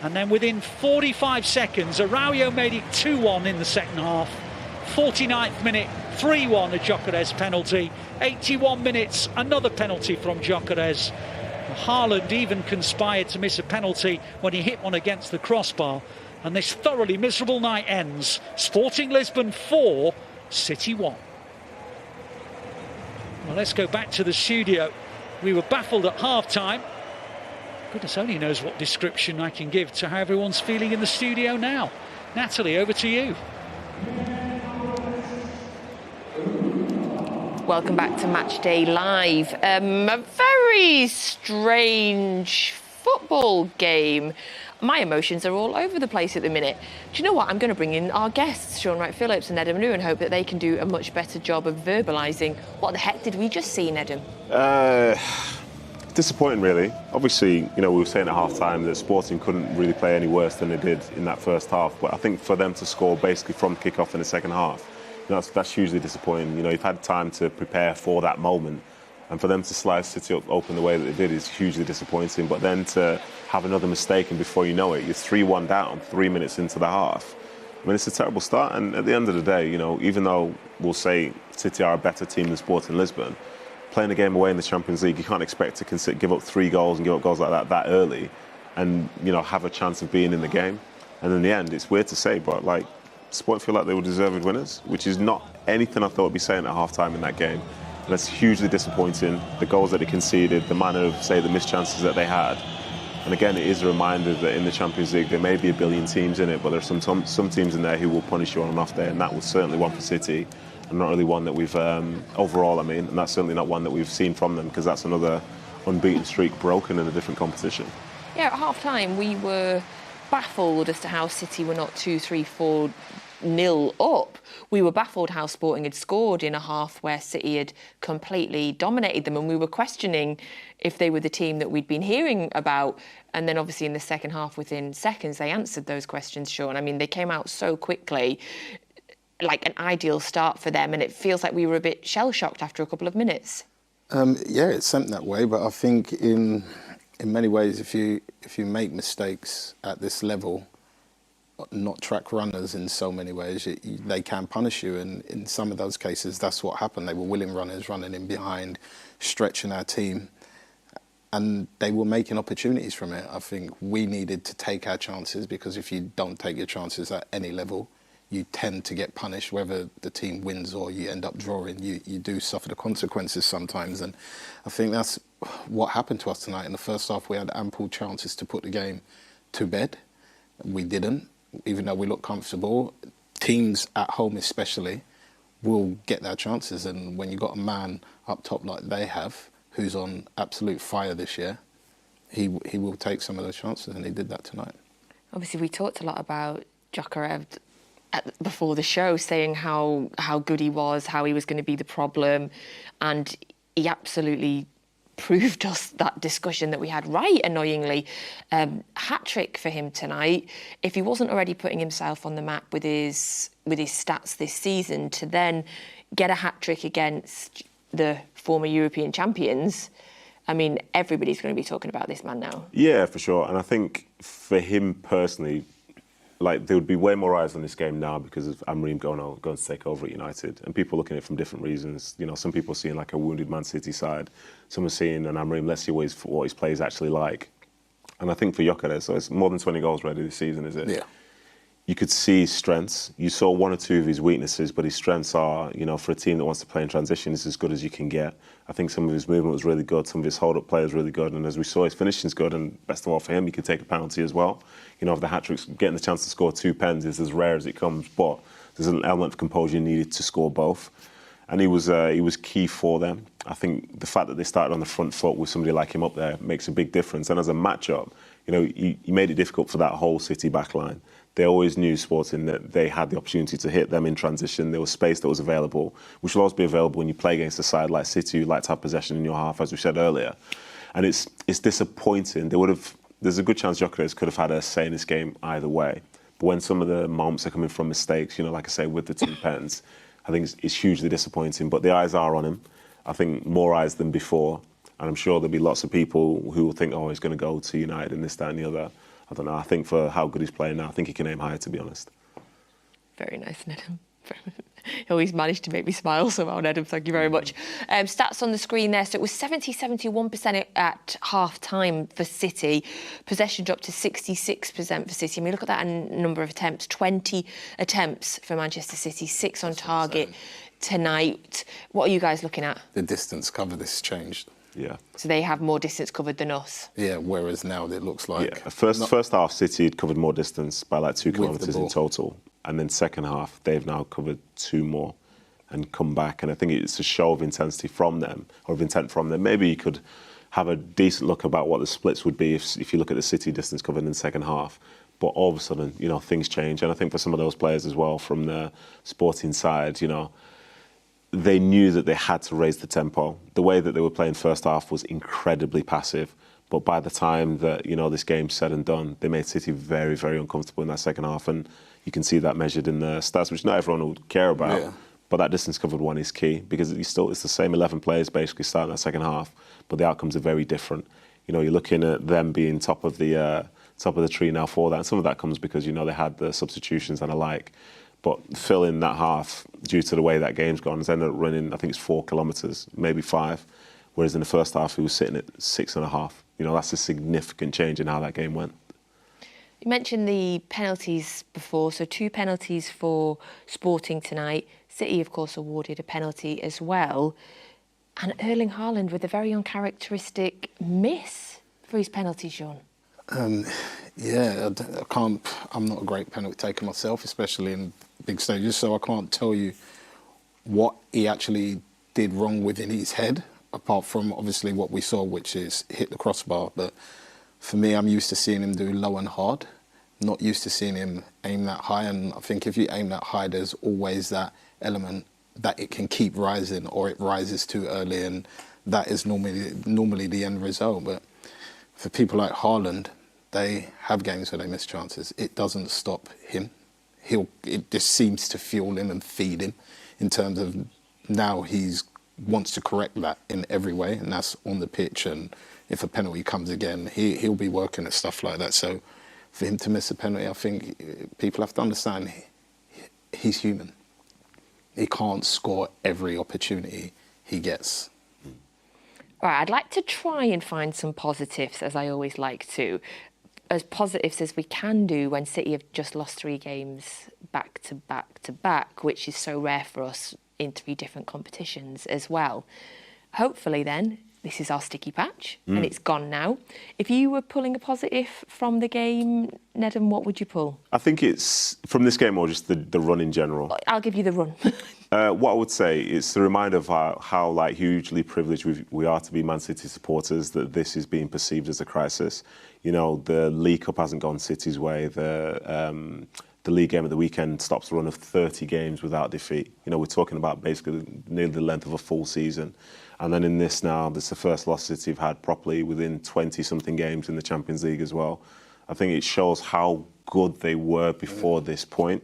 And then within 45 seconds, Araujo made it 2-1 in the second half. 49th minute, 3-1, a Gyökeres penalty. 81 minutes, another penalty from Gyökeres. Haaland even conspired to miss a penalty when he hit one against the crossbar. And this thoroughly miserable night ends. Sporting Lisbon 4, City 1. Well, let's go back to the studio. We were baffled at half-time. Goodness only knows what description I can give to how everyone's feeling in the studio now. Natalie, over to you. Welcome back to Matchday Live. A very strange football game. My emotions are all over the place at the minute. Do you know what? I'm going to bring in our guests, Shaun, Wright-Phillips and Nedum, and hope that they can do a much better job of verbalising what the heck did we just see, Nedum? Disappointing, really. Obviously, we were saying at half-time that Sporting couldn't really play any worse than they did in that first half. But I think for them to score basically from kick-off in the second half, that's hugely disappointing. You've had time to prepare for that moment. And for them to slice City up open the way that they did is hugely disappointing. But then to have another mistake and before you know it, you're 3-1 down 3 minutes into the half. I mean, it's a terrible start. And at the end of the day, even though we'll say City are a better team than Sporting Lisbon, playing a game away in the Champions League, you can't expect to give up 3 goals and give up goals like that early and, have a chance of being in the game. And in the end, it's weird to say, but, Sporting feel like they were deserved winners, which is not anything I thought I'd be saying at half-time in that game. And that's hugely disappointing. The goals that they conceded, the manner of, say, the missed chances that they had. And again, it is a reminder that in the Champions League, there may be a billion teams in it, but there's some teams in there who will punish you on and off day, and that was certainly one for City. And not really one that we've, overall, and that's certainly not one that we've seen from them, because that's another unbeaten streak broken in a different competition. Yeah, at half-time, we were baffled as to how City were not 2-3-4-0 up. We were baffled how Sporting had scored in a half where City had completely dominated them, and we were questioning if they were the team that we'd been hearing about. And then obviously in the second half, within seconds, they answered those questions, Shaun. I mean, they came out so quickly, like an ideal start for them, and it feels like we were a bit shell-shocked after a couple of minutes. Yeah, it's something that way, but I think in many ways, if you make mistakes at this level, not track runners in so many ways, they can punish you, and in some of those cases, that's what happened. They were willing runners running in behind, stretching our team, and they were making opportunities from it. I think we needed to take our chances, because if you don't take your chances at any level, you tend to get punished, whether the team wins or you end up drawing. You do suffer the consequences sometimes, and I think that's what happened to us tonight. In the first half, we had ample chances to put the game to bed. We didn't, even though we looked comfortable. Teams at home especially will get their chances, and when you've got a man up top like they have, who's on absolute fire this year, he will take some of those chances, and he did that tonight. Obviously, we talked a lot about Gyökeres before the show, saying how good he was, how he was going to be the problem, and he absolutely proved us that discussion that we had right annoyingly. Hat-trick for him tonight. If he wasn't already putting himself on the map with his stats this season, to then get a hat-trick against the former European champions, I mean, everybody's going to be talking about this man now. Yeah, for sure. And I think for him personally, there would be way more eyes on this game now because of Amorim going to take over at United, and people looking at it from different reasons. Some people are seeing a wounded Man City side. Some are seeing an Amorim, let's see what his play is actually like. And I think for Gyökeres, so it's more than 20 goals already this season, is it? Yeah. You could see his strengths. You saw one or two of his weaknesses, but his strengths are, for a team that wants to play in transition, is as good as you can get. I think some of his movement was really good, some of his hold-up play was really good, and as we saw, his finishing's good, and best of all for him, he could take a penalty as well. Of the hat-tricks, getting the chance to score 2 pens is as rare as it comes, but there's an element of composure needed to score both. And he was key for them. I think the fact that they started on the front foot with somebody like him up there makes a big difference. And as a matchup, he made it difficult for that whole City backline. They always knew, Sporting, that they had the opportunity to hit them in transition. There was space that was available, which will always be available when you play against a side like City, who like to have possession in your half, as we said earlier. And it's disappointing. There's a good chance Gyökeres could have had a say in this game either way. But when some of the moments are coming from mistakes, like I say, with the 2 pens, I think it's hugely disappointing. But the eyes are on him. I think more eyes than before. And I'm sure there'll be lots of people who will think, oh, he's going to go to United and this, that and the other. I don't know. I think for how good he's playing now, I think he can aim higher, to be honest. Very nice, Nedum. He always managed to make me smile somehow, Nedum. Thank you very much. Stats on the screen there. So it was 71% at half-time for City. Possession dropped to 66% for City. I mean, look at that number of attempts. 20 attempts for Manchester City, 6 on target tonight. What are you guys looking at? The distance cover, this has changed. Yeah. So they have more distance covered than us. Yeah, whereas now it looks like... Yeah. First half, City had covered more distance by like 2 kilometres in total. And then second half, they've now covered 2 more and come back. And I think it's a show of intensity from them, or of intent from them. Maybe you could have a decent look about what the splits would be if you look at the City distance covered in the second half. But all of a sudden, you know, things change. And I think for some of those players as well from the sporting side, you know, they knew that they had to raise the tempo. The way that they were playing first half was incredibly passive. But by the time that, you know, this game's said and done, they made City very, very uncomfortable in that second half. And you can see that measured in the stats, which not everyone would care about. Yeah. But that distance covered one is key because it's the same 11 players basically starting that second half, but the outcomes are very different. You know, you're looking at them being top of the tree now for that. And some of that comes because, you know, they had the substitutions and the like. But Phil in that half, due to the way that game's gone, has ended up running, I think it's 4 kilometres, maybe 5. Whereas in the first half, he was sitting at 6.5. You know, that's a significant change in how that game went. You mentioned the penalties before, so 2 penalties for Sporting tonight. City, of course, awarded a penalty as well. And Erling Haaland with a very uncharacteristic miss for his penalty, Shaun. Yeah, I can't. I'm not a great penalty taker myself, especially in big stages, so I can't tell you what he actually did wrong within his head, apart from obviously what we saw, which is hit the crossbar. But for me, I'm used to seeing him do low and hard, not used to seeing him aim that high. And I think if you aim that high, there's always that element that it can keep rising, or it rises too early, and that is normally the end result. But for people like Haaland, they have games where they miss chances. It doesn't stop him. It just seems to fuel him and feed him in terms of now he's wants to correct that in every way, and that's on the pitch. And if a penalty comes again, he'll be working at stuff like that. So for him to miss a penalty, I think people have to understand he's human. He can't score every opportunity he gets. All right, I'd like to try and find some positives, as I always like to. As positives as we can do when City have just lost 3 games back to back to back, which is so rare for us in 3 different competitions as well. Hopefully then, this is our sticky patch and it's gone now. If you were pulling a positive from the game, Nedum, what would you pull? I think it's from this game or just the run in general. I'll give you the run. What I would say is a reminder of how like hugely privileged we are to be Man City supporters, that this is being perceived as a crisis. You know, the League Cup hasn't gone City's way. The league game at the weekend stops a run of 30 games without defeat. You know, we're talking about basically nearly the length of a full season. And then in this now, this is the first loss City have had properly within 20-something games in the Champions League as well. I think it shows how good they were before this point.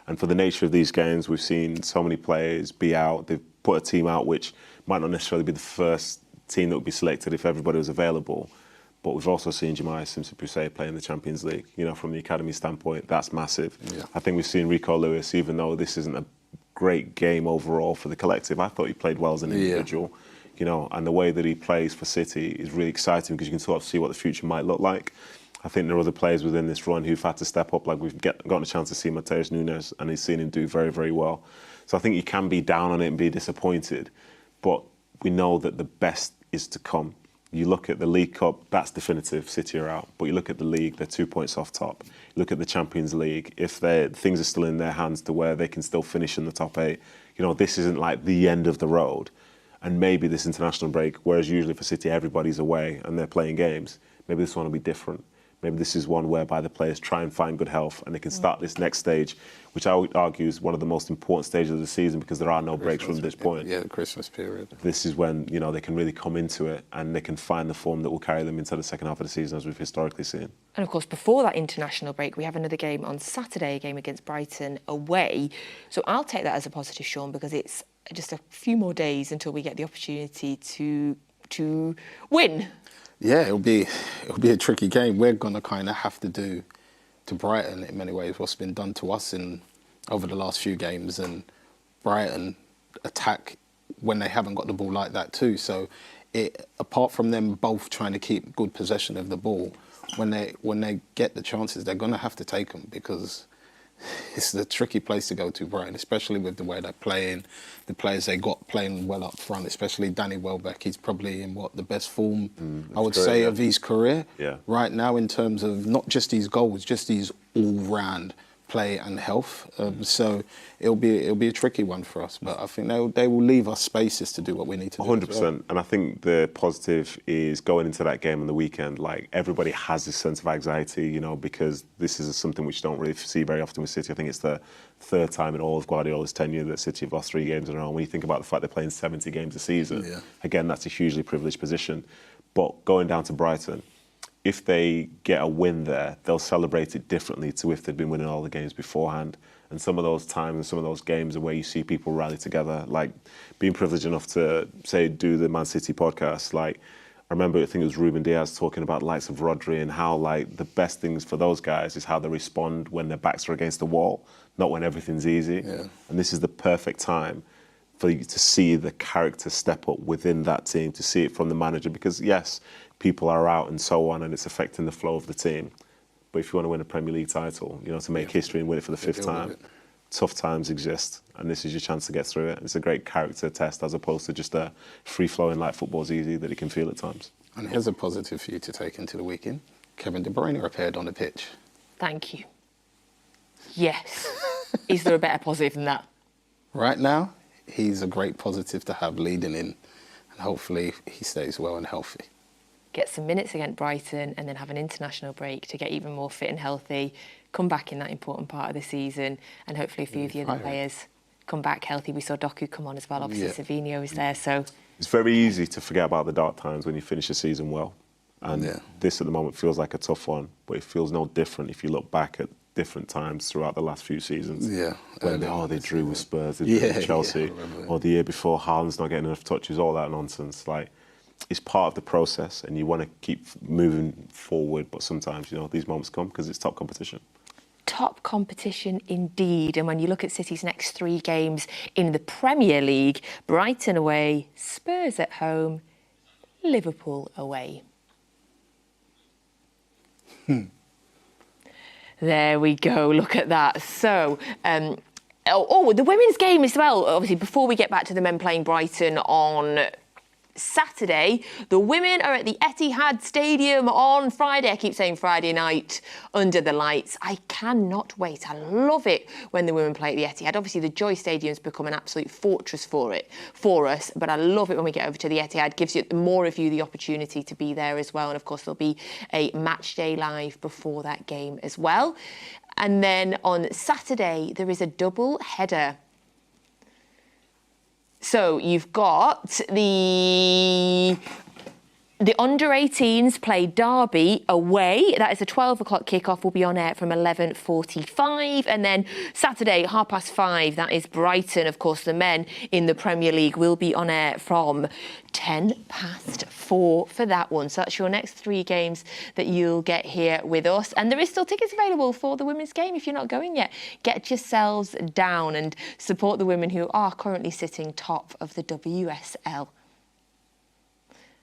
And for the nature of these games, we've seen so many players be out. They've put a team out which might not necessarily be the first team that would be selected if everybody was available. But we've also seen Jemai Simpson-Poussey play in the Champions League. You know, from the academy standpoint, that's massive. Yeah. I think we've seen Rico Lewis, even though this isn't a great game overall for the collective, I thought he played well as an individual. Yeah. You know, and the way that he plays for City is really exciting because you can sort of see what the future might look like. I think there are other players within this run who've had to step up, like we've gotten a chance to see Matheus Nunes, and he's seen him do very, very well. So I think you can be down on it and be disappointed, but we know that the best is to come. You look at the League Cup, that's definitive, City are out. But you look at the league, they're 2 points off top. You look at the Champions League, if things are still in their hands to where they can still finish in the top 8, you know, this isn't like the end of the road. And maybe this international break, whereas usually for City everybody's away and they're playing games, maybe this one will be different. Maybe this is one whereby the players try and find good health and they can start this next stage, which I would argue is one of the most important stages of the season because there are no breaks from this point. Yeah, the Christmas period. This is when, you know, they can really come into it and they can find the form that will carry them into the second half of the season, as we've historically seen. And of course, before that international break, we have another game on Saturday, a game against Brighton away. So I'll take that as a positive, Shaun, because it's just a few more days until we get the opportunity to win. Yeah, it'll be a tricky game. We're gonna kind of have to do to Brighton in many ways what's been done to us over the last few games, and Brighton attack when they haven't got the ball like that too. So, apart from them both trying to keep good possession of the ball, when they get the chances, they're gonna have to take them, because it's a tricky place to go to, Brighton, especially with the way they're playing, the players they got playing well up front, especially Danny Welbeck. He's probably in the best form, I would say, of his career right now, in terms of not just his goals, just his all-round play and health. So it'll be a tricky one for us, but I think they will leave us spaces to do what we need to do. 100%. And I think the positive is going into that game on the weekend, like, everybody has this sense of anxiety, you know, because this is something which you don't really see very often with City. I think it's the third time in all of Guardiola's tenure that City have lost 3 games in a row. When you think about the fact they're playing 70 games a season, again, that's a hugely privileged position. But going down to Brighton, if they get a win there, they'll celebrate it differently to if they'd been winning all the games beforehand. And some of those times and some of those games are where you see people rally together. Like, being privileged enough to, say, do the Man City podcast, like, I remember, I think it was Ruben Diaz talking about the likes of Rodri and how, like, the best things for those guys is how they respond when their backs are against the wall, not when everything's easy. And this is the perfect time for you to see the character step up within that team, to see it from the manager, because, yes, people are out and so on, and it's affecting the flow of the team. But if you want to win a Premier League title, you know, to make history and win it for the 5th time, tough times exist, and this is your chance to get through it. It's a great character test, as opposed to just a free-flowing, like, football's easy, that you can feel at times. And here's a positive for you to take into the weekend. Kevin De Bruyne appeared on the pitch. Thank you. Yes. Is there a better positive than that? Right now, he's a great positive to have leading in, and hopefully he stays well and healthy. Get some minutes against Brighton and then have an international break to get even more fit and healthy, come back in that important part of the season, and hopefully a few of the other players come back healthy. We saw Doku come on as well, obviously Savinho is there, so... It's very easy to forget about the dark times when you finish a season well, and this at the moment feels like a tough one, but it feels no different if you look back at different times throughout the last few seasons. When they drew with Spurs, they drew with Chelsea, or the year before, Haaland's not getting enough touches, all that nonsense. Like, it's part of the process, and you want to keep moving forward, but sometimes, you know, these moments come because it's top competition. Top competition indeed. And when you look at City's next 3 games in the Premier League, Brighton away, Spurs at home, Liverpool away. There we go, look at that. So, the women's game as well. Obviously, before we get back to the men playing Brighton on Saturday, the women are at the Etihad Stadium on Friday. I keep saying Friday night, under the lights. I cannot wait. I love it when the women play at the Etihad. Obviously, the Joy Stadium's become an absolute fortress for us, but I love it when we get over to the Etihad. Gives you more of you the opportunity to be there as well. And of course, there'll be a Matchday live before that game as well. And then on Saturday, there is a double header. So you've got the under-18s play Derby away. That is a 12 o'clock kickoff. Will be on air from 11:45. And then Saturday, 5:30, that is Brighton. Of course, the men in the Premier League will be on air from 4:10 for that one. So that's your next 3 games that you'll get here with us. And there is still tickets available for the women's game if you're not going yet. Get yourselves down and support the women who are currently sitting top of the WSL.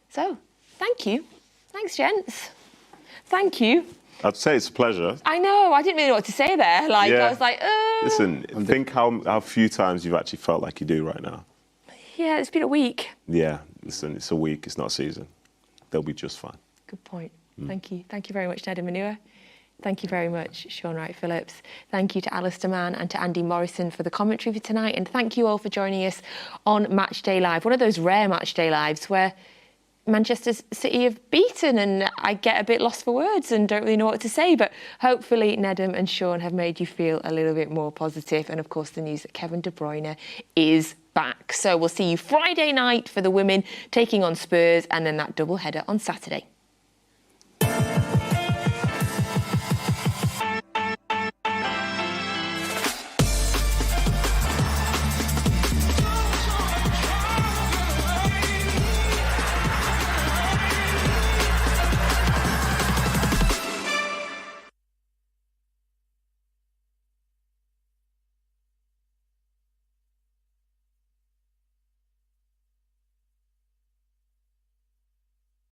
So, thank you. Thanks, gents. Thank you. I'd say it's a pleasure. I know. I didn't really know what to say there. I was like, Listen, think how few times you've actually felt like you do right now. Yeah, it's been a week. Yeah, listen, it's a week. It's not a season. They'll be just fine. Good point. Thank you. Thank you very much, Nedum Onuoha. Thank you very much, Shaun Wright-Phillips. Thank you to Alistair Mann and to Andy Morrison for the commentary for tonight. And thank you all for joining us on Matchday Live. One of those rare Matchday Lives where Manchester City have beaten and I get a bit lost for words and don't really know what to say, but hopefully Nedum and Shaun have made you feel a little bit more positive. And of course the news that Kevin De Bruyne is back. So we'll see you Friday night for the women taking on Spurs and then that double header on Saturday.